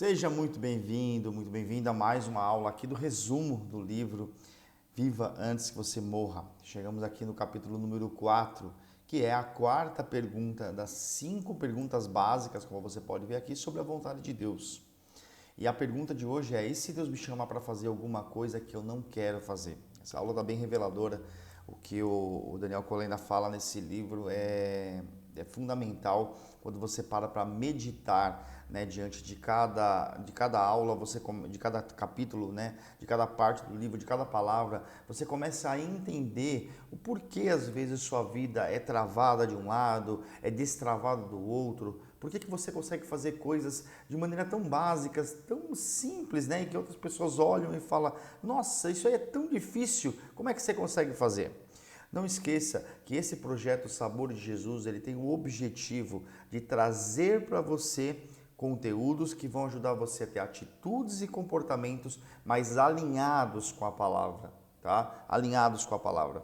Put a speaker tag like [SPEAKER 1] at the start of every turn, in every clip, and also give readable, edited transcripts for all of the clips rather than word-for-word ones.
[SPEAKER 1] Seja muito bem-vindo a mais uma aula aqui do resumo do livro Viva Antes que Você Morra. Chegamos aqui no capítulo número 4, que é a quarta pergunta das 5 perguntas básicas, como você pode ver aqui, sobre a vontade de Deus. E a pergunta de hoje é: e se Deus me chama para fazer alguma coisa que eu não quero fazer? Essa aula está bem reveladora. O que o Daniel Kolenda fala nesse livro é fundamental quando você para meditar, né, diante de cada aula, de cada capítulo, né, de cada parte do livro, de cada palavra, você começa a entender o porquê às vezes sua vida é travada de um lado, é destravada do outro. Por que você consegue fazer coisas de maneira tão básicas, tão simples, né? E que outras pessoas olham e falam: nossa, isso aí é tão difícil, como é que você consegue fazer? Não esqueça que esse projeto Sabor de Jesus, ele tem o objetivo de trazer para você conteúdos que vão ajudar você a ter atitudes e comportamentos mais alinhados com a palavra, tá? Alinhados com a palavra,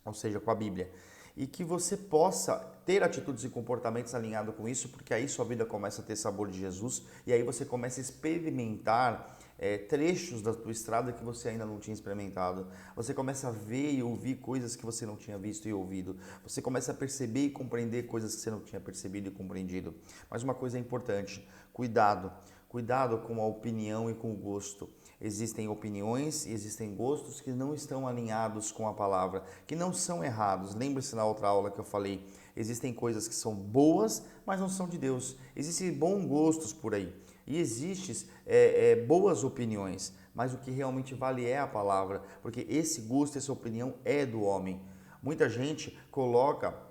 [SPEAKER 1] ou seja, com a Bíblia. E que você possa ter atitudes e comportamentos alinhados com isso, porque aí sua vida começa a ter sabor de Jesus e aí você começa a experimentar trechos da tua estrada que você ainda não tinha experimentado. Você começa a ver e ouvir coisas que você não tinha visto e ouvido. Você começa a perceber e compreender coisas que você não tinha percebido e compreendido. Mas uma coisa é importante: cuidado. Cuidado com a opinião e com o gosto. Existem opiniões e existem gostos que não estão alinhados com a palavra, que não são errados. Lembre-se na outra aula que eu falei, existem coisas que são boas, mas não são de Deus. Existem bons gostos por aí e existem boas opiniões, mas o que realmente vale é a palavra, porque esse gosto, essa opinião é do homem. Muita gente coloca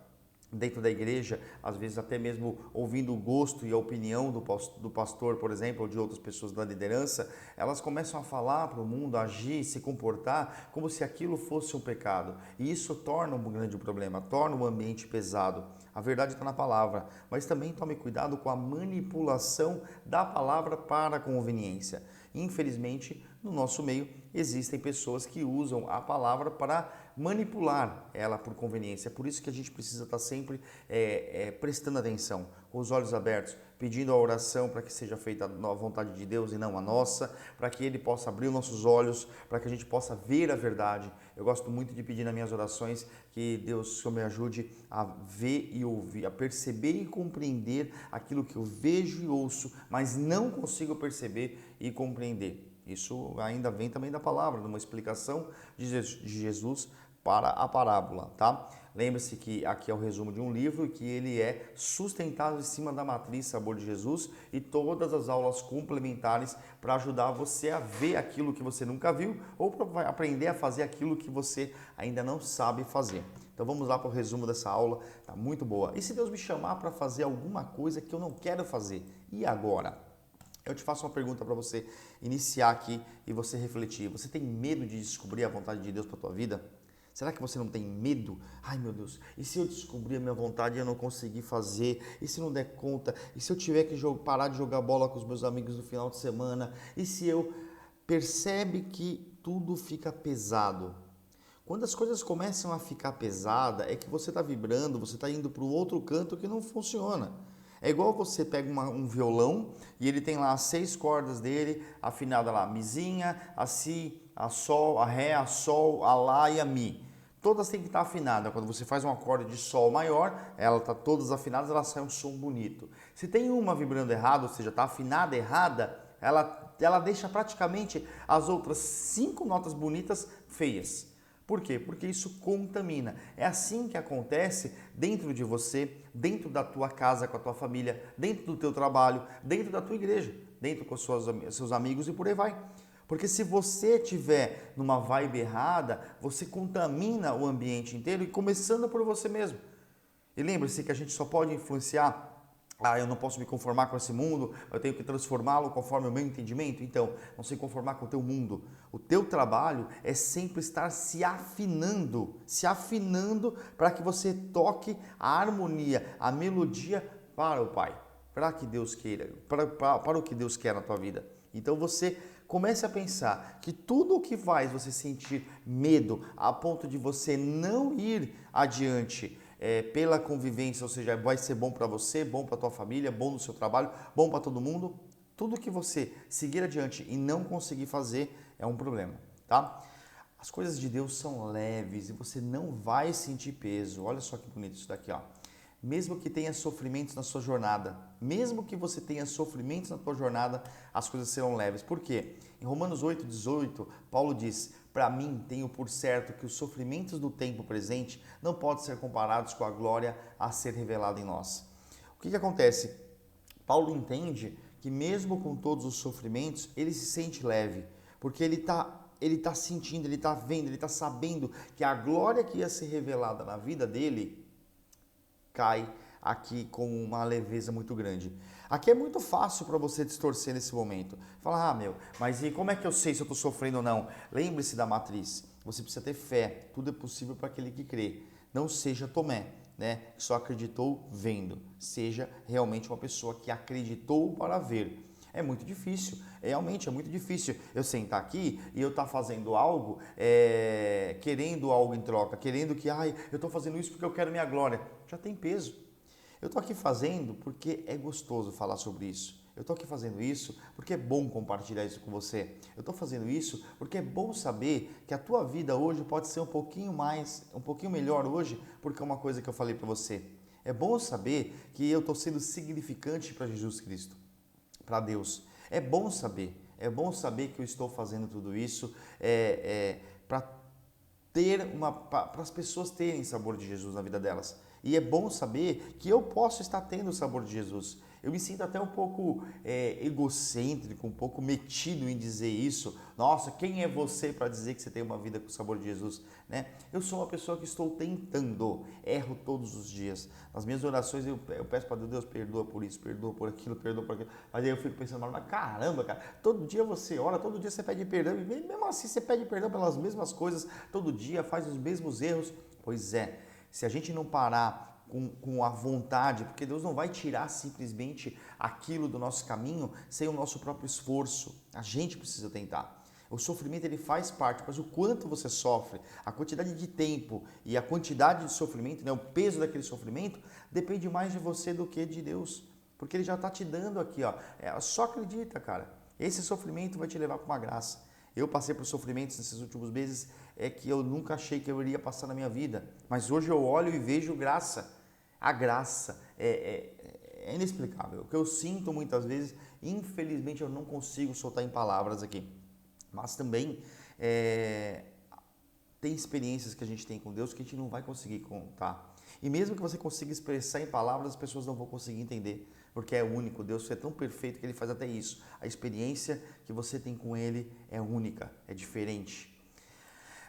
[SPEAKER 1] dentro da igreja, às vezes até mesmo ouvindo o gosto e a opinião do pastor, por exemplo, ou de outras pessoas da liderança, elas começam a falar para o mundo, agir, se comportar como se aquilo fosse um pecado. E isso torna um grande problema, torna o ambiente pesado. A verdade está na palavra, mas também tome cuidado com a manipulação da palavra para a conveniência. Infelizmente, no nosso meio, existem pessoas que usam a palavra para manipular ela por conveniência. É por isso que a gente precisa estar sempre prestando atenção, com os olhos abertos, pedindo a oração para que seja feita a vontade de Deus e não a nossa, para que Ele possa abrir os nossos olhos, para que a gente possa ver a verdade. Eu gosto muito de pedir nas minhas orações que Deus me ajude a ver e ouvir, a perceber e compreender aquilo que eu vejo e ouço, mas não consigo perceber e compreender. Isso ainda vem também da palavra, de uma explicação de Jesus para a parábola, tá? Lembre-se que aqui é o resumo de um livro e que ele é sustentado em cima da matriz Sabor de Jesus e todas as aulas complementares para ajudar você a ver aquilo que você nunca viu ou para aprender a fazer aquilo que você ainda não sabe fazer. Então vamos lá para o resumo dessa aula, tá muito boa. E se Deus me chamar para fazer alguma coisa que eu não quero fazer, e agora? Eu te faço uma pergunta para você iniciar aqui e você refletir. Você tem medo de descobrir a vontade de Deus para a tua vida? Será que você não tem medo? Ai, meu Deus, e se eu descobrir a minha vontade e eu não conseguir fazer? E se não der conta? E se eu tiver que parar de jogar bola com os meus amigos no final de semana? E se eu... Percebe que tudo fica pesado. Quando as coisas começam a ficar pesada, é que você está vibrando, você está indo para o outro canto que não funciona. É igual você pega um violão e ele tem lá as 6 cordas dele, afinada lá, mizinha, a si, a sol, a ré, a sol, a lá e a mi. Todas têm que estar afinadas. Quando você faz um acorde de sol maior, ela está todas afinadas, ela sai um som bonito. Se tem uma vibrando errado, ou seja, está afinada errada, ela deixa praticamente as outras 5 notas bonitas feias. Por quê? Porque isso contamina. É assim que acontece dentro de você, dentro da tua casa, com a tua família, dentro do teu trabalho, dentro da tua igreja, dentro com os seus amigos e por aí vai. Porque se você estiver numa vibe errada, você contamina o ambiente inteiro e começando por você mesmo. E lembre-se que a gente só pode influenciar. Eu não posso me conformar com esse mundo, eu tenho que transformá-lo conforme o meu entendimento. Então, não se conformar com o teu mundo. O teu trabalho é sempre estar se afinando para que você toque a harmonia, a melodia para o Pai, para que Deus queira, para o que Deus quer na tua vida. Então você comece a pensar que tudo o que faz você sentir medo a ponto de você não ir adiante pela convivência, ou seja, vai ser bom para você, bom para tua família, bom no seu trabalho, bom para todo mundo, Tudo que você seguir adiante e não conseguir fazer é um problema, tá? As coisas de Deus são leves e você não vai sentir peso. Olha só que bonito isso daqui, ó. Mesmo que tenha sofrimentos na sua jornada, mesmo que você tenha sofrimentos na sua jornada, as coisas serão leves. Por quê? Em Romanos 8:18, Paulo diz: para mim, tenho por certo que os sofrimentos do tempo presente não podem ser comparados com a glória a ser revelada em nós. O que acontece? Paulo entende que mesmo com todos os sofrimentos, ele se sente leve, porque ele está sentindo, ele está vendo, ele está sabendo que a glória que ia ser revelada na vida dele cai aqui com uma leveza muito grande. Aqui é muito fácil para você distorcer nesse momento. Falar, mas e como é que eu sei se eu estou sofrendo ou não? Lembre-se da matriz. Você precisa ter fé. Tudo é possível para aquele que crê. Não seja Tomé, né? Que só acreditou vendo. Seja realmente uma pessoa que acreditou para ver. É muito difícil, realmente é muito difícil eu sentar aqui e eu estar fazendo algo, querendo algo em troca, querendo que, eu estou fazendo isso porque eu quero minha glória. Já tem peso. Eu estou aqui fazendo porque é gostoso falar sobre isso. Eu estou aqui fazendo isso porque é bom compartilhar isso com você. Eu estou fazendo isso porque é bom saber que a tua vida hoje pode ser um pouquinho melhor hoje, porque é uma coisa que eu falei para você. É bom saber que eu estou sendo significante para Jesus Cristo, para Deus. É bom saber que eu estou fazendo tudo isso para as pessoas terem sabor de Jesus na vida delas. E é bom saber que eu posso estar tendo o sabor de Jesus. Eu me sinto até um pouco egocêntrico, um pouco metido em dizer isso. Nossa, quem é você para dizer que você tem uma vida com o sabor de Jesus? Né? Eu sou uma pessoa que estou tentando, erro todos os dias. Nas minhas orações eu peço para Deus, perdoa por isso, perdoa por aquilo, perdoa por aquilo. Mas aí eu fico pensando, mas caramba, cara, todo dia você ora, todo dia você pede perdão, e mesmo assim você pede perdão pelas mesmas coisas, todo dia faz os mesmos erros. Pois é, se a gente não parar com a vontade, porque Deus não vai tirar simplesmente aquilo do nosso caminho sem o nosso próprio esforço. A gente precisa tentar. O sofrimento ele faz parte, mas o quanto você sofre, a quantidade de tempo e a quantidade de sofrimento, né, o peso daquele sofrimento, depende mais de você do que de Deus. Porque Ele já está te dando aqui, ó. Só acredita, cara. Esse sofrimento vai te levar para uma graça. Eu passei por sofrimentos nesses últimos meses que eu nunca achei que eu iria passar na minha vida. Mas hoje eu olho e vejo graça. A graça é inexplicável. O que eu sinto muitas vezes, infelizmente eu não consigo soltar em palavras aqui. Mas também tem experiências que a gente tem com Deus que a gente não vai conseguir contar. E mesmo que você consiga expressar em palavras, as pessoas não vão conseguir entender, porque é único. Deus é tão perfeito que Ele faz até isso. A experiência que você tem com Ele é única, é diferente.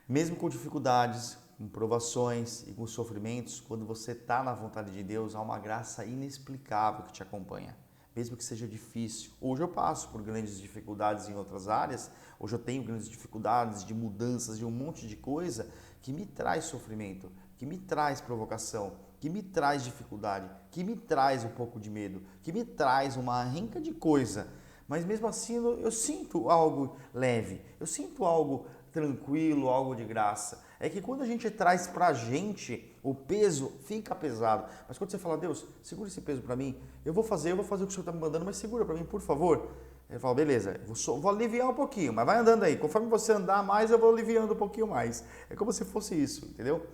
[SPEAKER 1] Mesmo com dificuldades, com provações e com sofrimentos, quando você está na vontade de Deus, há uma graça inexplicável que te acompanha. Mesmo que seja difícil. Hoje eu passo por grandes dificuldades em outras áreas, hoje eu tenho grandes dificuldades de mudanças, de um monte de coisa que me traz sofrimento, que me traz provocação, que me traz dificuldade, que me traz um pouco de medo, que me traz uma renca de coisa. Mas mesmo assim eu sinto algo leve, eu sinto algo tranquilo, algo de graça. É que quando a gente traz pra gente, o peso fica pesado. Mas quando você fala, Deus, segura esse peso pra mim, eu vou fazer o que o Senhor tá me mandando, mas segura pra mim, por favor. Ele fala, beleza, vou aliviar um pouquinho, mas vai andando aí. Conforme você andar mais, eu vou aliviando um pouquinho mais. É como se fosse isso, entendeu?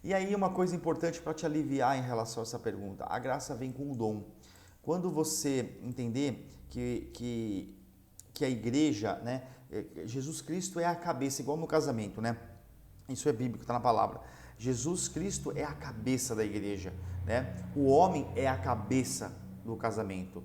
[SPEAKER 1] E aí uma coisa importante para te aliviar em relação a essa pergunta. A graça vem com o dom. Quando você entender que a igreja, né, Jesus Cristo é a cabeça, igual no casamento, né? Isso é bíblico, está na palavra. Jesus Cristo é a cabeça da igreja, né? O homem é a cabeça do casamento.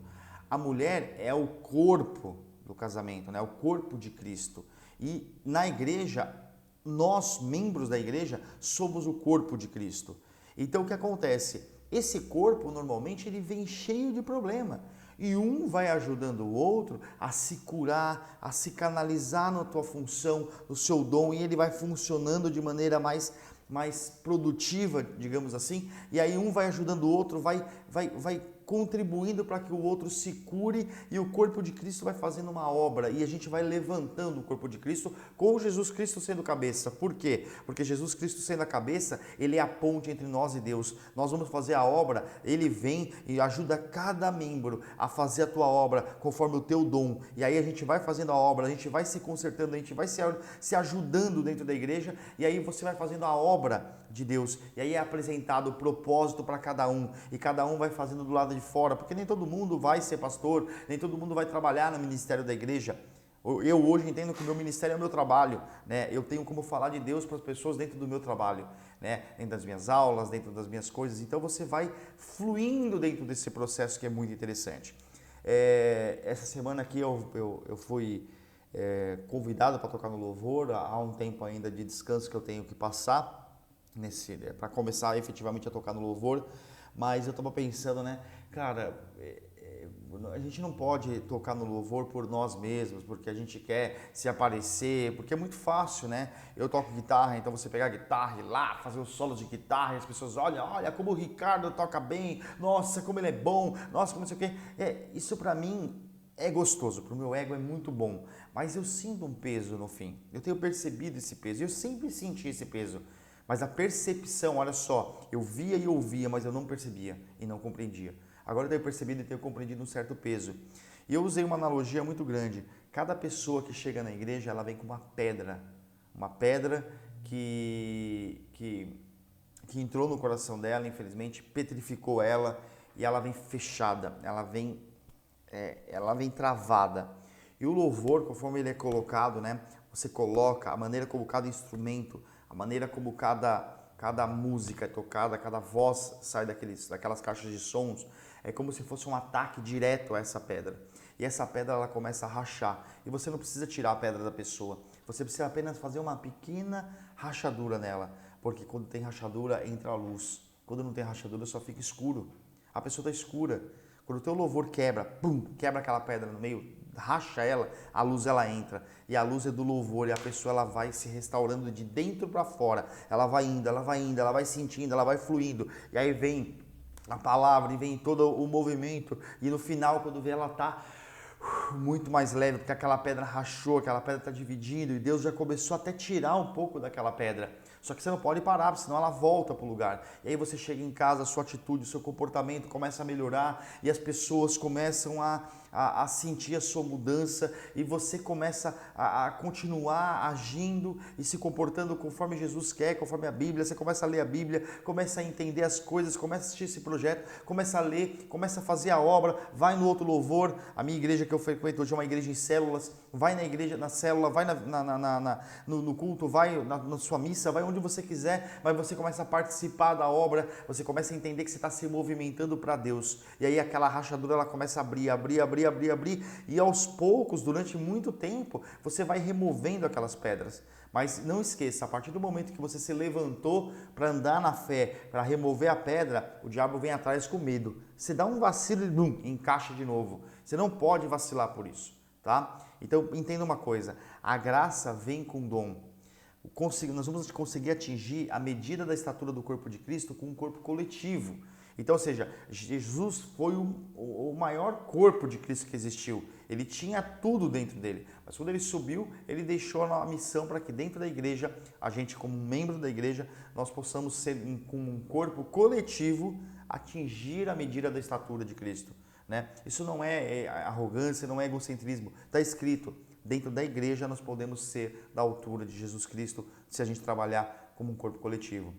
[SPEAKER 1] A mulher é o corpo do casamento, né? O corpo de Cristo. E na igreja, nós, membros da igreja, somos o corpo de Cristo. Então o que acontece? Esse corpo, normalmente, ele vem cheio de problema. E um vai ajudando o outro a se curar, a se canalizar na tua função, no seu dom, e ele vai funcionando de maneira mais produtiva, digamos assim. E aí um vai ajudando o outro, vai contribuindo para que o outro se cure e o corpo de Cristo vai fazendo uma obra e a gente vai levantando o corpo de Cristo com Jesus Cristo sendo cabeça. Por quê? Porque Jesus Cristo sendo a cabeça, ele é a ponte entre nós e Deus. Nós vamos fazer a obra, ele vem e ajuda cada membro a fazer a tua obra conforme o teu dom. E aí a gente vai fazendo a obra, a gente vai se consertando, a gente vai se ajudando dentro da igreja e aí você vai fazendo a obra de Deus. E aí é apresentado o propósito para cada um e cada um vai fazendo do lado de fora, porque nem todo mundo vai ser pastor, nem todo mundo vai trabalhar no ministério da igreja. Eu hoje entendo que o meu ministério é o meu trabalho, né? Eu tenho como falar de Deus para as pessoas dentro do meu trabalho, né? Dentro das minhas aulas, dentro das minhas coisas. Então você vai fluindo dentro desse processo que é muito interessante. Essa semana aqui eu fui convidado para tocar no louvor. Há um tempo ainda de descanso que eu tenho que passar para começar efetivamente a tocar no louvor, mas eu estava pensando, né, cara, a gente não pode tocar no louvor por nós mesmos, porque a gente quer se aparecer, porque é muito fácil, né? Eu toco guitarra, então você pegar a guitarra e ir lá fazer os solos de guitarra e as pessoas olha como o Ricardo toca bem, nossa, como ele é bom, nossa, como não sei o quê. Isso para mim é gostoso, para o meu ego é muito bom, mas eu sinto um peso no fim, eu tenho percebido esse peso, eu sempre senti esse peso. Mas a percepção, olha só, eu via e ouvia, mas eu não percebia e não compreendia. Agora eu tenho percebido e tenho compreendido um certo peso. E eu usei uma analogia muito grande. Cada pessoa que chega na igreja, ela vem com uma pedra que entrou no coração dela, infelizmente, petrificou ela e ela vem fechada, ela vem travada. E o louvor, conforme ele é colocado, né? Você coloca a maneira como cada instrumento, a maneira como cada música é tocada, cada voz sai daquelas caixas de sons, é como se fosse um ataque direto a essa pedra. E essa pedra ela começa a rachar. E você não precisa tirar a pedra da pessoa, você precisa apenas fazer uma pequena rachadura nela. Porque quando tem rachadura, entra a luz. Quando não tem rachadura, só fica escuro. A pessoa está escura. Quando o teu louvor quebra, quebra aquela pedra no meio, racha ela, a luz ela entra. E a luz é do louvor e a pessoa ela vai se restaurando de dentro para fora. Ela vai indo, ela vai sentindo, ela vai fluindo. E aí vem a palavra e vem todo o movimento. E no final, quando vê, ela está muito mais leve, porque aquela pedra rachou, aquela pedra está dividindo e Deus já começou até a tirar um pouco daquela pedra. Só que você não pode parar, senão ela volta para o lugar. E aí você chega em casa, a sua atitude, o seu comportamento começa a melhorar e as pessoas começam a sentir a sua mudança e você começa a continuar agindo e se comportando conforme Jesus quer, conforme a Bíblia. Você começa a ler a Bíblia, começa a entender as coisas, começa a assistir esse projeto, começa a ler, começa a fazer a obra, vai no outro louvor. A minha igreja que eu frequento hoje é uma igreja em células, vai na igreja, na célula, vai no culto, vai na sua missa, vai onde você quiser, mas você começa a participar da obra, você começa a entender que você está se movimentando para Deus. E aí aquela rachadura ela começa a abrir, e aos poucos, durante muito tempo, você vai removendo aquelas pedras. Mas não esqueça, a partir do momento que você se levantou para andar na fé, para remover a pedra, o diabo vem atrás com medo. Você dá um vacilo e encaixa de novo. Você não pode vacilar por isso, tá? Então entenda uma coisa, a graça vem com dom. Nós vamos conseguir atingir a medida da estatura do corpo de Cristo com um corpo coletivo. Então, ou seja, Jesus foi o maior corpo de Cristo que existiu. Ele tinha tudo dentro dele. Mas quando ele subiu, ele deixou uma missão para que dentro da igreja, a gente como membro da igreja, nós possamos ser com um corpo coletivo, atingir a medida da estatura de Cristo. Né? Isso não é arrogância, não é egocentrismo. Está escrito. Dentro da igreja nós podemos ser da altura de Jesus Cristo se a gente trabalhar como um corpo coletivo.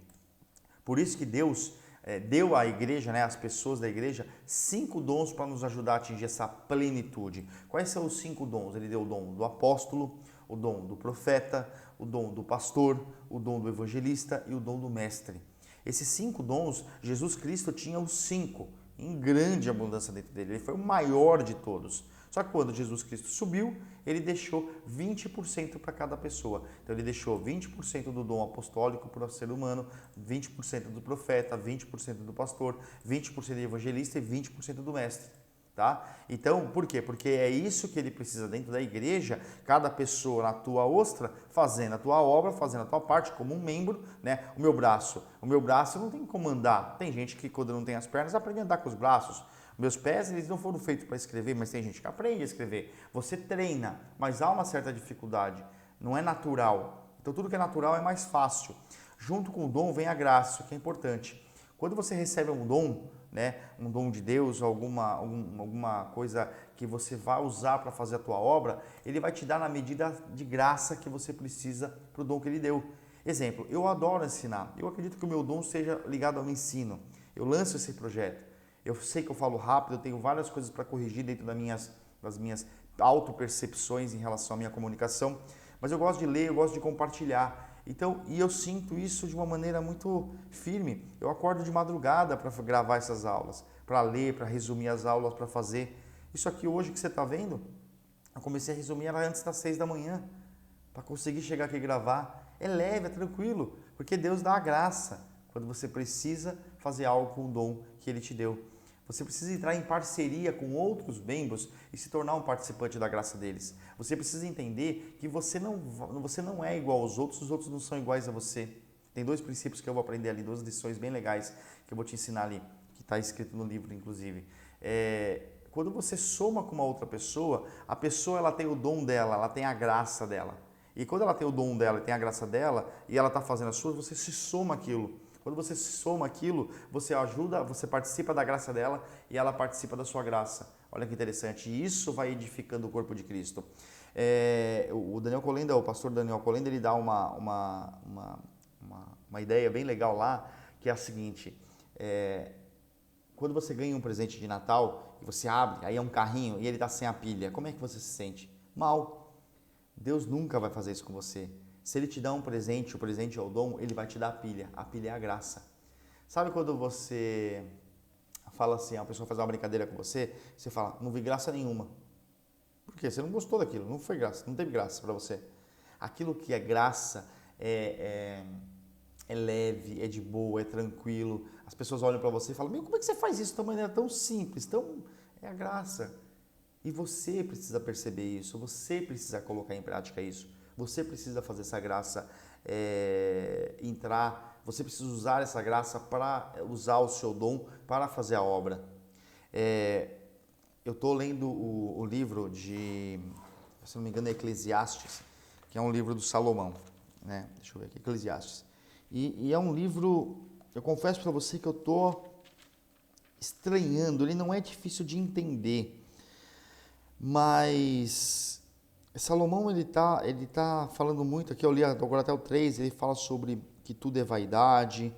[SPEAKER 1] Por isso que Deus deu à igreja, né, às pessoas da igreja, 5 dons para nos ajudar a atingir essa plenitude. Quais são os 5 dons? Ele deu o dom do apóstolo, o dom do profeta, o dom do pastor, o dom do evangelista e o dom do mestre. Esses 5 dons, Jesus Cristo tinha os 5 em grande abundância dentro dele. Ele foi o maior de todos. Só que quando Jesus Cristo subiu, ele deixou 20% para cada pessoa. Então ele deixou 20% do dom apostólico para o ser humano, 20% do profeta, 20% do pastor, 20% do evangelista e 20% do mestre. Tá? Então, por quê? Porque é isso que ele precisa dentro da igreja, cada pessoa na tua ostra, fazendo a tua obra, fazendo a tua parte como um membro, né? O meu braço não tem como andar. Tem gente que quando não tem as pernas aprende a andar com os braços. Meus pés, eles não foram feitos para escrever, mas tem gente que aprende a escrever. Você treina, mas há uma certa dificuldade. Não é natural. Então, tudo que é natural é mais fácil. Junto com o dom vem a graça, que é importante. Quando você recebe um dom, né, um dom de Deus, alguma coisa que você vai usar para fazer a tua obra, ele vai te dar na medida de graça que você precisa para o dom que ele deu. Exemplo, eu adoro ensinar. Eu acredito que o meu dom seja ligado ao ensino. Eu lanço esse projeto. Eu sei que eu falo rápido, eu tenho várias coisas para corrigir dentro das minhas autopercepções em relação à minha comunicação, mas eu gosto de ler, eu gosto de compartilhar. Então, e eu sinto isso de uma maneira muito firme. Eu acordo de madrugada para gravar essas aulas, para ler, para resumir as aulas, para fazer. Isso aqui hoje que você está vendo, eu comecei a resumir ela antes das 6 da manhã, para conseguir chegar aqui e gravar. É leve, é tranquilo, porque Deus dá a graça quando você precisa fazer algo com o dom que Ele te deu. Você precisa entrar em parceria com outros membros e se tornar um participante da graça deles. Você precisa entender que você não é igual aos outros, os outros não são iguais a você. Tem 2 princípios que eu vou aprender ali, 2 lições bem legais que eu vou te ensinar ali, que está escrito no livro, inclusive. Quando você soma com uma outra pessoa, a pessoa ela tem o dom dela, ela tem a graça dela. E quando ela tem o dom dela e tem a graça dela, e ela está fazendo a sua, você se soma aquilo. Quando você se soma aquilo, você ajuda, você participa da graça dela e ela participa da sua graça. Olha que interessante. E isso vai edificando o corpo de Cristo. O Daniel Kolenda, o pastor Daniel Kolenda, ele dá uma ideia bem legal lá, que é a seguinte. Quando você ganha um presente de Natal, e você abre, aí é um carrinho e ele está sem a pilha, como é que você se sente? Mal. Deus nunca vai fazer isso com você. Se Ele te dá um presente, o presente é o dom, Ele vai te dar a pilha é a graça. Sabe quando você fala assim, a pessoa faz uma brincadeira com você, você fala, não vi graça nenhuma. Por quê? Você não gostou daquilo, não foi graça, não teve graça para você. Aquilo que é graça é leve, é de boa, é tranquilo. As pessoas olham para você e falam, meu, como é que você faz isso de uma maneira tão simples, é a graça. E você precisa perceber isso, você precisa colocar em prática isso. Você precisa fazer essa graça entrar, você precisa usar essa graça para usar o seu dom para fazer a obra. Eu estou lendo o livro de, se não me engano, é Eclesiastes, que é um livro do Salomão, né? Deixa eu ver aqui, Eclesiastes. E é um livro, eu confesso para você que eu estou estranhando, ele não é difícil de entender, mas Salomão ele tá falando muito, aqui eu li agora até o 3, ele fala sobre que tudo é vaidade,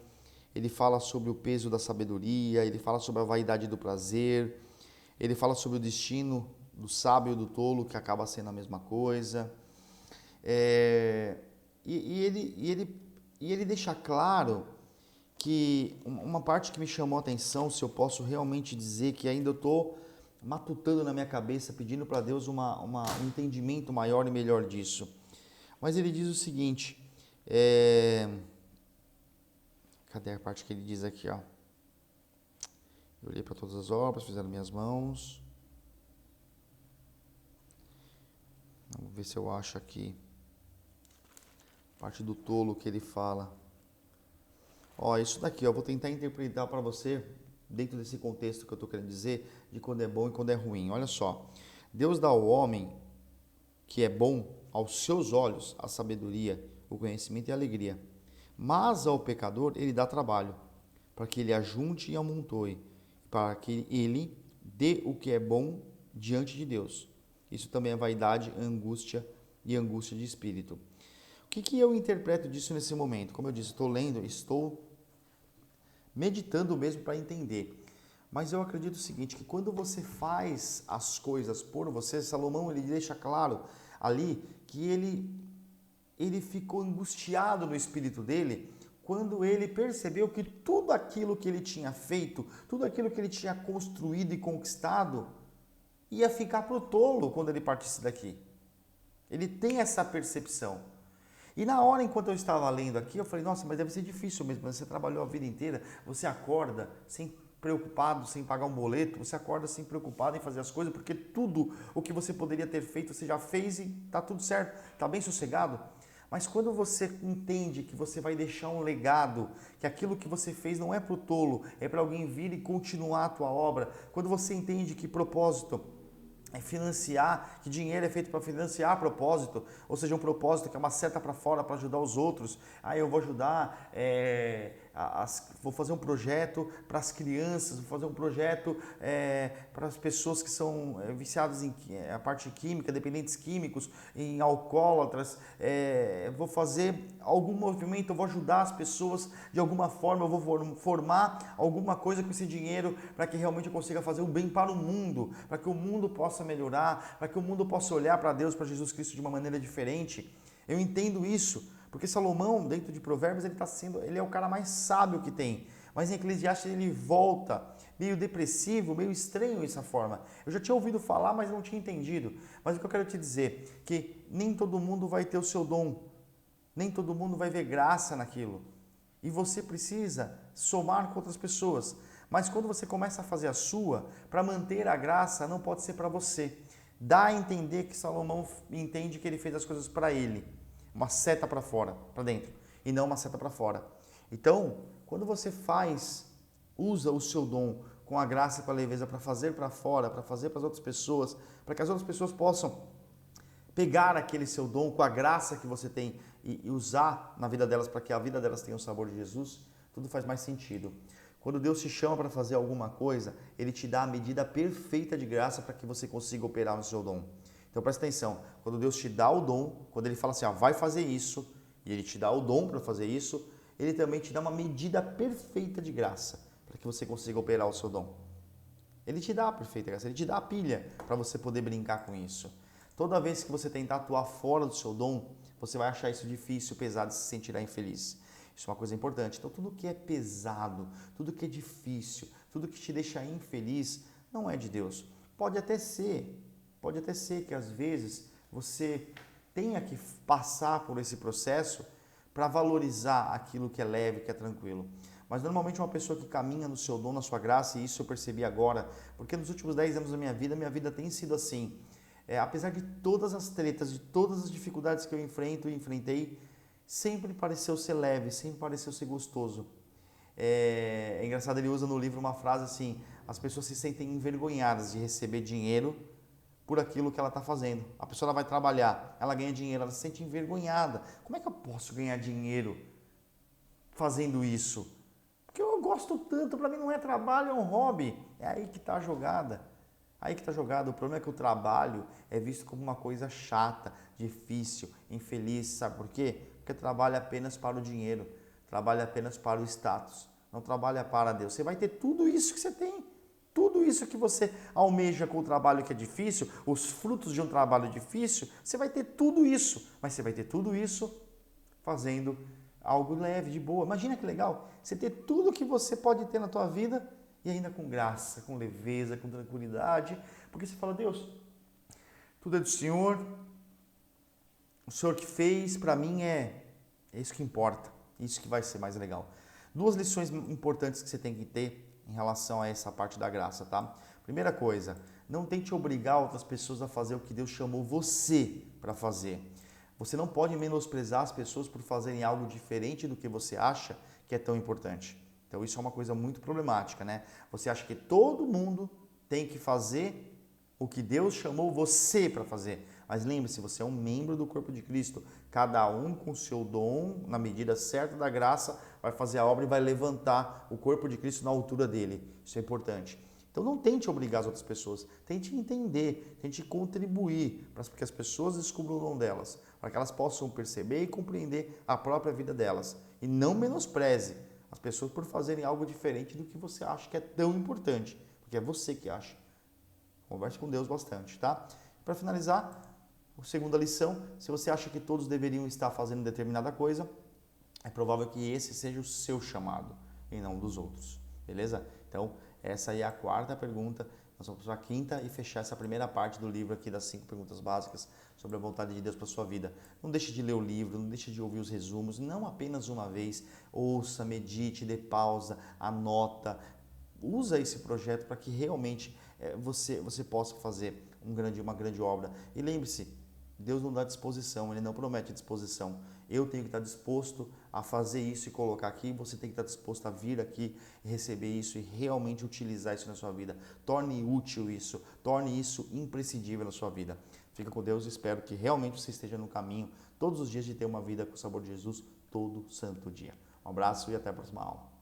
[SPEAKER 1] ele fala sobre o peso da sabedoria, ele fala sobre a vaidade do prazer, ele fala sobre o destino do sábio e do tolo, que acaba sendo a mesma coisa. Ele deixa claro que uma parte que me chamou a atenção, se eu posso realmente dizer que ainda eu estou matutando na minha cabeça, pedindo para Deus um entendimento maior e melhor disso. Mas ele diz o seguinte, cadê a parte que ele diz aqui, ó? Eu olhei para todas as obras, fizeram minhas mãos. Vamos ver se eu acho aqui. Parte do tolo que ele fala. Ó, isso daqui, ó, vou tentar interpretar para você, dentro desse contexto que eu estou querendo dizer, de quando é bom e quando é ruim. Olha só, Deus dá ao homem que é bom, aos seus olhos, a sabedoria, o conhecimento e a alegria. Mas ao pecador ele dá trabalho, para que ele ajunte e amontoe, para que ele dê o que é bom diante de Deus. Isso também é vaidade, angústia e angústia de espírito. O que eu interpreto disso nesse momento? Como eu disse, estou lendo, estou meditando mesmo para entender. Mas eu acredito o seguinte, que quando você faz as coisas por você, Salomão ele deixa claro ali que ele ficou angustiado no espírito dele quando ele percebeu que tudo aquilo que ele tinha feito, tudo aquilo que ele tinha construído e conquistado, ia ficar para o tolo quando ele partisse daqui. Ele tem essa percepção. E na hora, enquanto eu estava lendo aqui, eu falei, nossa, mas deve ser difícil mesmo, você trabalhou a vida inteira, você acorda sem preocupado, sem pagar um boleto, você acorda sem preocupado em fazer as coisas, porque tudo o que você poderia ter feito, você já fez e está tudo certo, está bem sossegado. Mas quando você entende que você vai deixar um legado, que aquilo que você fez não é para o tolo, é para alguém vir e continuar a tua obra, quando você entende que propósito é financiar, que dinheiro é feito para financiar propósito, ou seja, um propósito que é uma seta para fora para ajudar os outros. Aí eu vou ajudar, vou fazer um projeto para as crianças, vou fazer um projeto para as pessoas que são viciadas em a parte química, dependentes químicos, em alcoólatras, vou fazer algum movimento, eu vou ajudar as pessoas de alguma forma, eu vou formar alguma coisa com esse dinheiro para que realmente eu consiga fazer o bem para o mundo, para que o mundo possa melhorar, para que o mundo possa olhar para Deus, para Jesus Cristo de uma maneira diferente. Eu entendo isso, porque Salomão, dentro de Provérbios, ele é o cara mais sábio que tem. Mas em Eclesiastes ele volta meio depressivo, meio estranho essa forma. Eu já tinha ouvido falar, mas não tinha entendido. Mas o que eu quero te dizer, que nem todo mundo vai ter o seu dom, nem todo mundo vai ver graça naquilo. E você precisa somar com outras pessoas. Mas quando você começa a fazer a sua, para manter a graça, não pode ser para você. Dá a entender que Salomão entende que ele fez as coisas para ele. Uma seta para fora, para dentro, e não uma seta para fora. Então, quando você usa o seu dom com a graça e com a leveza para fazer para fora, para fazer para as outras pessoas, para que as outras pessoas possam pegar aquele seu dom com a graça que você tem e usar na vida delas para que a vida delas tenha o sabor de Jesus, tudo faz mais sentido. Quando Deus te chama para fazer alguma coisa, Ele te dá a medida perfeita de graça para que você consiga operar no seu dom. Então presta atenção, quando Deus te dá o dom, quando Ele fala assim, vai fazer isso, e Ele te dá o dom para fazer isso, Ele também te dá uma medida perfeita de graça para que você consiga operar o seu dom. Ele te dá a perfeita graça, Ele te dá a pilha para você poder brincar com isso. Toda vez que você tentar atuar fora do seu dom, você vai achar isso difícil, pesado e se sentirá infeliz. Isso é uma coisa importante. Então, tudo que é pesado, tudo que é difícil, tudo que te deixa infeliz, não é de Deus. Pode até ser que às vezes você tenha que passar por esse processo para valorizar aquilo que é leve, que é tranquilo. Mas normalmente uma pessoa que caminha no seu dom, na sua graça, e isso eu percebi agora, porque nos últimos 10 anos da minha vida tem sido assim. Apesar de todas as tretas, de todas as dificuldades que eu enfrento e enfrentei, sempre pareceu ser leve, sempre pareceu ser gostoso. É engraçado, ele usa no livro uma frase assim, as pessoas se sentem envergonhadas de receber dinheiro por aquilo que ela está fazendo. A pessoa ela vai trabalhar, ela ganha dinheiro, ela se sente envergonhada. Como é que eu posso ganhar dinheiro fazendo isso? Porque eu gosto tanto, para mim não é trabalho, é um hobby. É aí que está a jogada. Aí que está jogado. O problema é que o trabalho é visto como uma coisa chata, difícil, infeliz. Sabe por quê? Porque trabalha apenas para o dinheiro, trabalha apenas para o status, não trabalha para Deus. Você vai ter tudo isso que você tem, tudo isso que você almeja com o trabalho que é difícil, os frutos de um trabalho difícil, você vai ter tudo isso, mas você vai ter tudo isso fazendo algo leve, de boa. Imagina que legal, você ter tudo que você pode ter na tua vida e ainda com graça, com leveza, com tranquilidade, porque você fala, Deus, tudo é do Senhor, o Senhor que fez, para mim é isso que importa, isso que vai ser mais legal. Duas lições importantes que você tem que ter em relação a essa parte da graça, tá? Primeira coisa, não tente obrigar outras pessoas a fazer o que Deus chamou você para fazer. Você não pode menosprezar as pessoas por fazerem algo diferente do que você acha que é tão importante. Então isso é uma coisa muito problemática, né? Você acha que todo mundo tem que fazer o que Deus chamou você para fazer. Mas lembre-se, você é um membro do corpo de Cristo. Cada um com o seu dom, na medida certa da graça, vai fazer a obra e vai levantar o corpo de Cristo na altura dele. Isso é importante. Então não tente obrigar as outras pessoas, tente entender, tente contribuir para que as pessoas descubram o dom delas, para que elas possam perceber e compreender a própria vida delas. E não menospreze as pessoas por fazerem algo diferente do que você acha que é tão importante, porque é você que acha. Converse com Deus bastante, tá? Para finalizar, a segunda lição, se você acha que todos deveriam estar fazendo determinada coisa, é provável que esse seja o seu chamado e não dos outros, beleza? Então, essa aí é a quarta pergunta. Nós vamos para a quinta e fechar essa primeira parte do livro aqui das 5 perguntas básicas sobre a vontade de Deus para a sua vida. Não deixe de ler o livro, não deixe de ouvir os resumos, não apenas uma vez. Ouça, medite, dê pausa, anota. Usa esse projeto para que realmente você possa fazer uma grande obra. E lembre-se, Deus não dá disposição, Ele não promete disposição. eu tenho que estar disposto a fazer isso e colocar aqui, você tem que estar disposto a vir aqui e receber isso e realmente utilizar isso na sua vida. Torne útil isso, torne isso imprescindível na sua vida. Fica com Deus e espero que realmente você esteja no caminho todos os dias de ter uma vida com o sabor de Jesus todo santo dia. Um abraço e até a próxima aula.